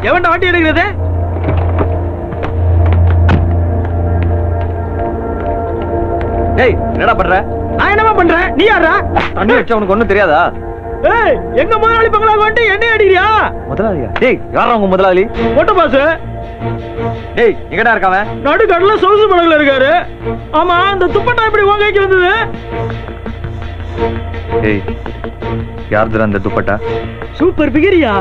எவன்டா வண்டி எடுக்கிறது? டேய் என்னடா பண்ற? நான் என்னமா பண்றேன்? நீ யாரா? தண்ணி அடிச்சா உனக்கு ஒண்ணும் தெரியாதா? ஏய் எங்க முதலாளி பங்களாக்கு வந்து என்ன அடிக்கிறியா? முதலாளியா? டேய் யாரா உங்க முதலாளி? ஓட்ட பாஸ். டேய் எங்கடா இருக்காவ? நடு கடல்ல சவுசு படகுல இருக்காரு. ஆமா அந்த துப்பட்டா எப்படி உங்க கைக்கு வந்தது? டேய் யார்துடா அந்த துப்பட்டா? சூப்பர் பிகிரியா.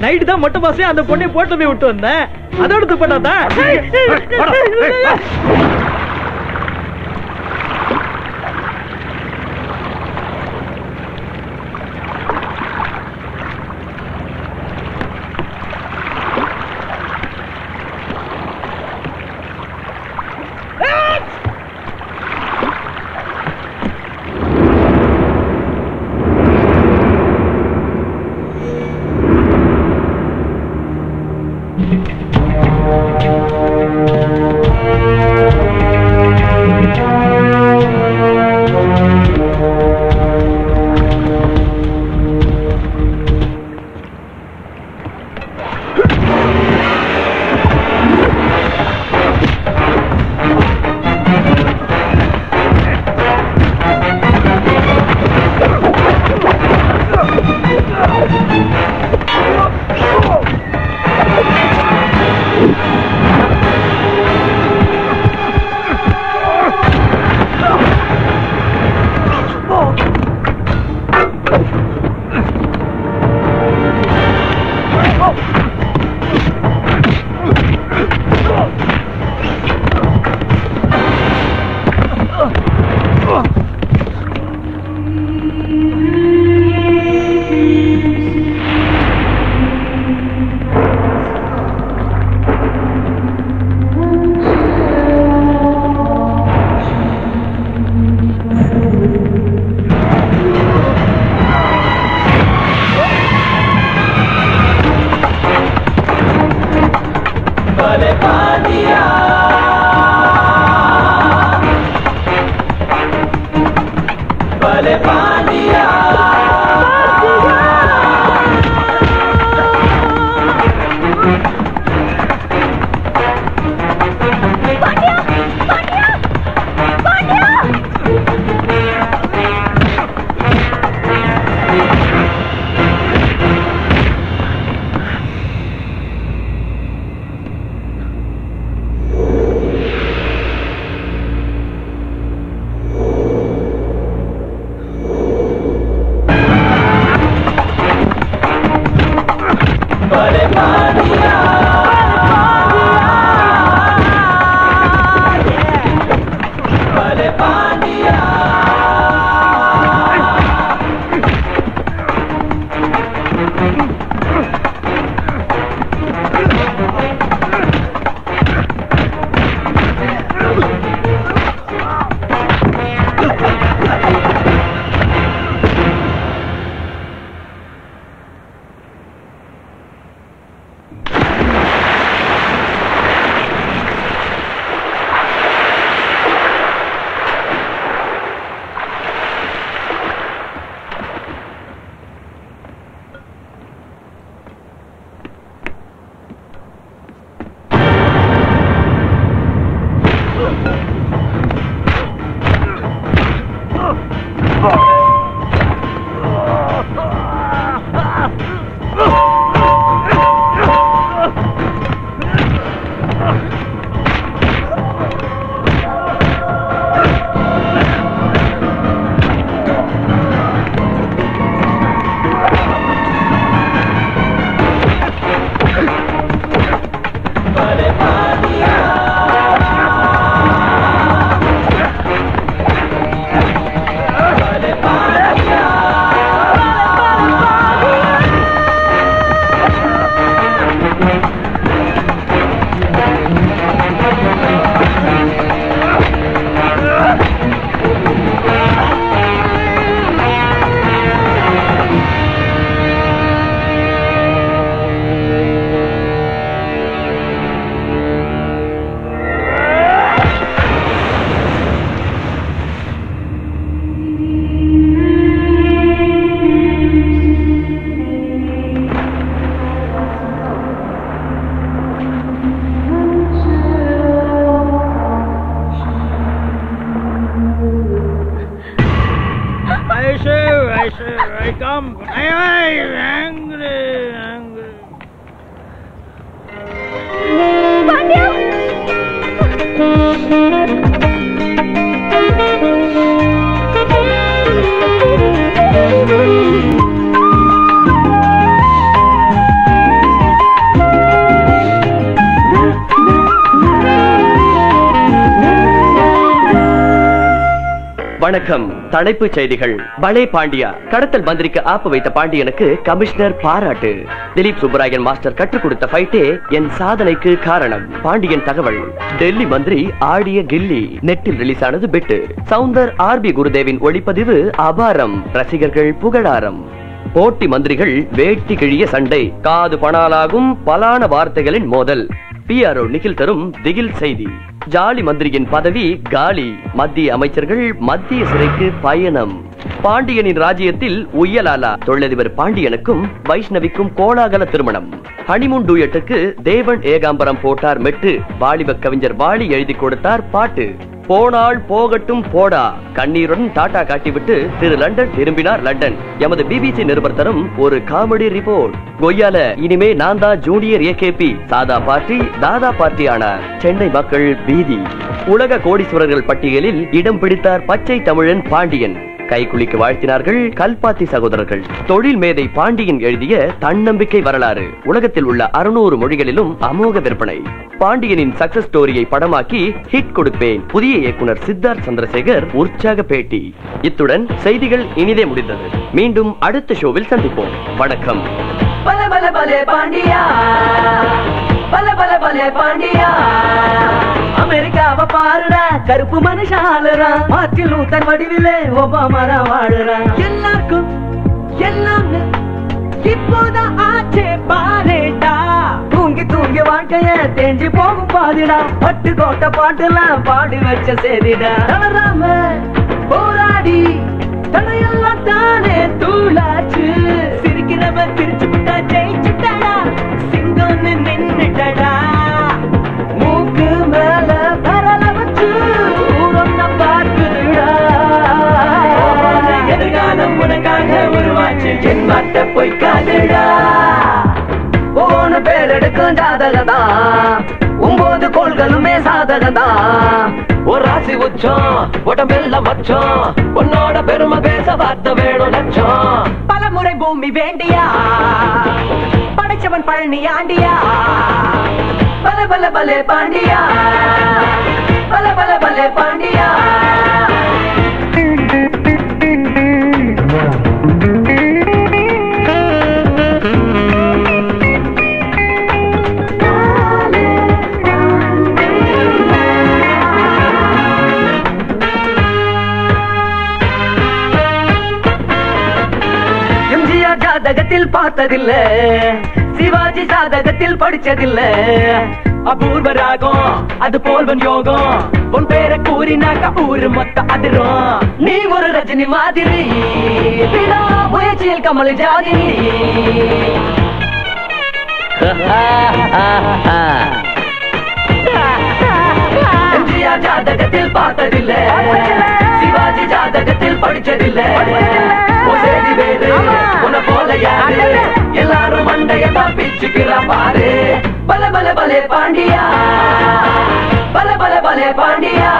நைட் தான் மொட்டை பாஸே அந்த பொண்ணை போட்டு போய் விட்டு வந்தேன். அதோட துப்பட்டா தான். I come. I'm angry. வணக்கம். தலைப்புச் செய்திகள். பலே பாண்டியா கடத்தல் மந்திரிக்கு ஆப்பு வைத்த பாண்டியனுக்கு கமிஷனர் பாராட்டு. திலீப் சுப்பராயன் மாஸ்டர் கற்றுக் கொடுத்த ஃபைட்டே என் சாதனைக்கு காரணம். பாண்டியன் தகவல். டெல்லி மந்திரி ஆடிய கில்லி நெட்டில் ரிலீஸ் ஆனது பிட்டு. சவுந்தர் ஆர்பி குருதேவின் ஒளிப்பதிவு அபாரம். ரசிகர்கள் புகழாரம். போட்டி மந்திரிகள் வேட்டி கிழிய சண்டை. காது பணாலாகும் பலான வார்த்தைகளின் மோதல். PRO நிகில் தரும் திகில் செய்தி. ஜாலி மந்திரியின் பதவி காலி. மத்திய அமைச்சர்கள் மத்திய சிறைக்கு பயணம். பாண்டியனின் ராஜ்யத்தில் உய்யலாலா. தொழிலதிபர் பாண்டியனுக்கும் வைஷ்ணவிக்கும் கோலாகல திருமணம். ஹனிமூன் டூயட்டுக்கு தேவன் ஏகாம்பரம் போட்டார் மெட்டு. வாலிப கவிஞர் வாலி எழுதி கொடுத்தார் பாட்டு. போனால் போகட்டும் போடா கண்ணீருடன் டாடா காட்டிவிட்டு திரு லண்டன் திரும்பினார் லண்டன். எமது BBC நிருபர் தரும் ஒரு காமெடி ரிப்போர்ட். கொய்யால இனிமே நான் தான் ஜூனியர் AKP. சாதா பார்ட்டி தாதா பார்ட்டி ஆனார். சென்னை மக்கள் பீதி. உலக கோடீஸ்வரர்கள் பட்டியலில் இடம் பிடித்தார் பச்சை தமிழன் பாண்டியன். கைக்குலிக்கு வாழ்த்தினார்கள் கல்பாத்தி சகோதரர்கள். தொழில் மேதை பாண்டியன் எழுதிய தன்னம்பிக்கை வரலாறு உலகத்தில் உள்ள 600 மொழிகளிலும் அமோக விற்பனை. பாண்டியனின் சக்சஸ் ஸ்டோரியை படமாக்கி ஹிட் கொடுப்பேன். புதிய இயக்குனர் சித்தார்த் சந்திரசேகர் உற்சாக பேட்டி. இத்துடன் செய்திகள் இனிதே முடிந்தது. மீண்டும் அடுத்த ஷோவில் சந்திப்போம். வணக்கம். பல பல பல பாண்டியா, பல பல பல பாண்டியா. அமெரிக்காவ பாருடா, கருப்பு மனுஷாலுறா. மார்ட்டின் லூத்தர் வடிவிலே ஒபாமாரா வாழுறா. எல்லாருக்கும் எல்லாம் இப்போதான் ஆச்சே பாருடா. தூங்கி தூங்கி வாழ்க்கைய தேஞ்சு போகும் பாதிடா. பட்டு கோட்டை பாட்டுலாம் பாடி வச்ச சேதிடா. தளராம போராடி தடையெல்லாம் தானே தூளாச்சு. சிரிக்கிறவன் பிரிச்சு விட்டா ஜெயிச்சுட்டடா. சிங்கம்னு நின்னுட்டடா. மூக்கு மேல பரல வச்சு ஊரொன்ன பார்க்குதுடா. எதிர்காலம் உனக்காக உருவாச்சு. என் மட்ட பொய்க்காதுடா. போன பேர் எடுக்கும் ஜாதகதா. 9 கோள்களுமே சாதகதா. ஒரு ராசி உச்சம் உடம்பெல்லாம் மச்சம். உன்னோட பெருமை பேச வார்த்தை வேணும் லட்சம். பலமுறை பூமி வேண்டியா படைச்சவன் பழனி ஆண்டியா. பல பல பல பாண்டியா, பல பல பல பாண்டியா. ஜாதகத்தில் பார்த்ததில்ல, சிவாஜி ஜாதகத்தில் படிச்சதில்ல. அபூர்வ ராகம் அது போல்வன் யோகம். உன் பேரை கூறினாக்க ஊரு மொத்த அதிரும். நீ ஒரு ரஜினி மாதிரி விடா முயற்சியில் கமல் ஜாதினி. எம்ஜிஆர் ஜாதகத்தில் பார்த்ததில்ல, சிவாஜி ஜாதகத்தில் படிச்சதில்ல. உன்னை போல யாரு எல்லாரும் மண்டையதான் பிச்சுக்கிறா பாரு. பல பல பல பாண்டியா, பல பல பல பாண்டியா.